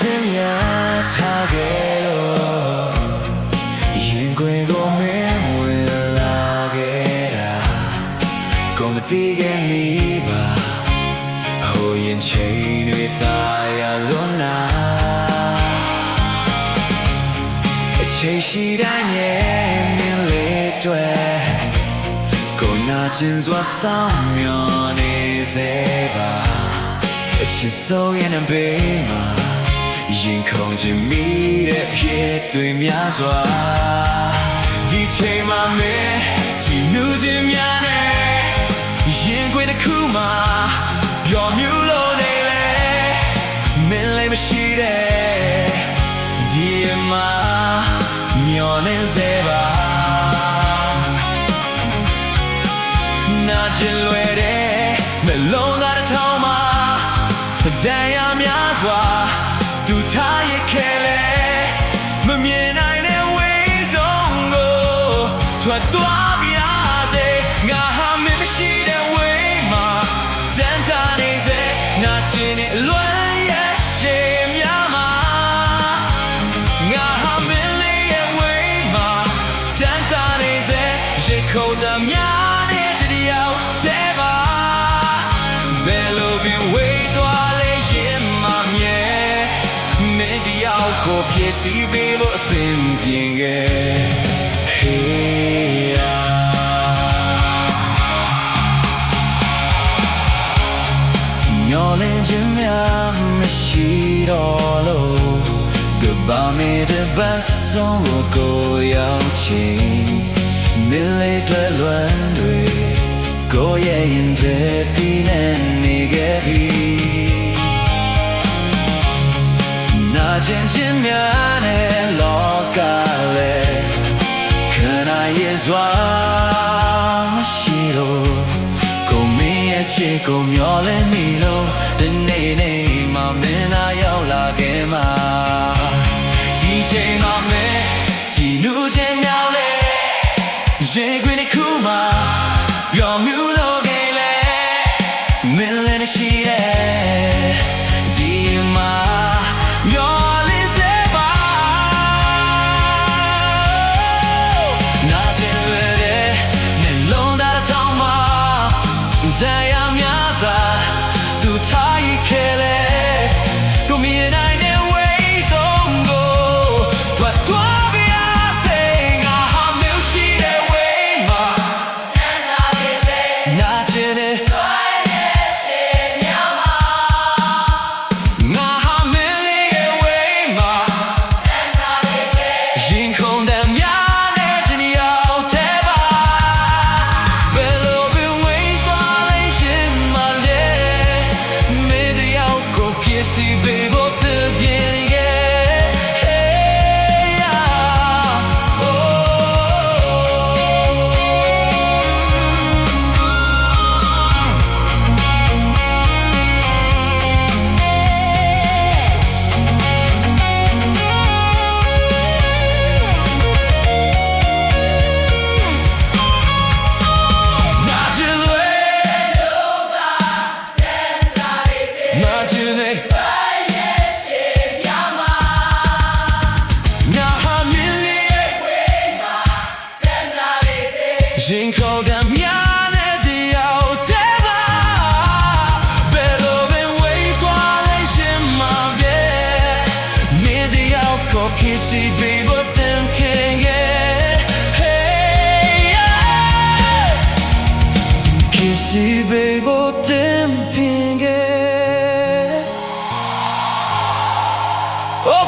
ခြင်းများထားခဲ့လို့ရင်ခွင်ကိုမင်းဝင်လာခဲ့တာကိုမသိခဲ့မိပါဟိုရင်ချိန်တွေသာရလွန်နာအချိန်ရှိတိုင်းရဲ့မင်းလေးတွေကိုနာကျင်စွာဆောင်မျှော်နေစေပါအချစ်ဆုံးရဲ့ဘေးမှာရင်ခုန်ခြင်းမိတဲ့ဖြစ်တွေများစွာဒီချိန်မှာမင်းကြည်နူးခြင်းများနဲ့ရင်ခွင်တစ်ခုမှာပျော်မြူလို့နေလေမင်းလေးမရှိတဲ့ဒီမှာမျောနေစေပါနာကျင်လွယ်တဲ့မလုံးသားတစ်ထောင်မှာတန်ရာများစွာသူထားရခဲ့လေမမြင်နိုင်တဲ့ဝေးဆုံးကိုထွက်သွားပြစေငါဟာမင်းမရှိတဲ့ဝေးမှာတန်တာနေစေနာကျင်တဲ့လွမ်းရရှိများမှာငါဟာမင်းလေးရဲ့ဝေးမှာတန်တာနေစေရေခုန်တာများတဲ့တရားတဲ့ပါဘယ်လိုပင်ဝေးသွားကိုဖြစ်စီပေးဖို့အသင်ပြင်ခဲ့ Hey မျောလင်းခြင်းများမရှိတော့လို့ကဘာမေတဲ့ဘတ်ဆုံးကိုရောက်ချင်းမလေးတွေလွမ်းတွေကိုရဲ့ရင်တဲ့ပြီးနေခဲ့ပြီနာကျင်ခြင်းများနဲ့လောကလည်းခဏရဲ့စွာမရှိလို့ကိုမင်းရဲ့ချစ်ကိုမျောလဲမိလို့ဒီနေ့မှမင်းသာရောက်လာခဲ့မှာဒီချိန်မှာမင်းကြည်နူးခြင်းများလဲရင်ခွင်တစ်ခုမှာပျော်မြူလို့ခဲ့လေမင်းလည်းရှိတဲ့ဒီမှာတရားများစွာသူထားရခဲ့လေကိုမြင်နိုင်တဲ့ဝေးဆုံးကိုထွက်သွားပြစေငါဟာမျိုးရှိတဲ့ဝေးမှာနာကျင်တဲ့ငါဟာမင်းလေးရဲ့ဝေးမှာရင်ခုန်တဲ့များနဲ့ချင်ရောက်တဲ့ပါဘယ်လိုစီဘေဘောတပြင်းရဲ့ရင်ခုန်တဲ့များနဲ့တရားတဲ့ပါဘယ်လိုပင်ဝေးသွားလဲရှင်မပြေမင်းတရားကိုဖြစ်စီပေးဖို့တင်ခဲ့ရဲ့ Hey ဖြစ်စီပေးဖို့တင်ခဲ့ Oh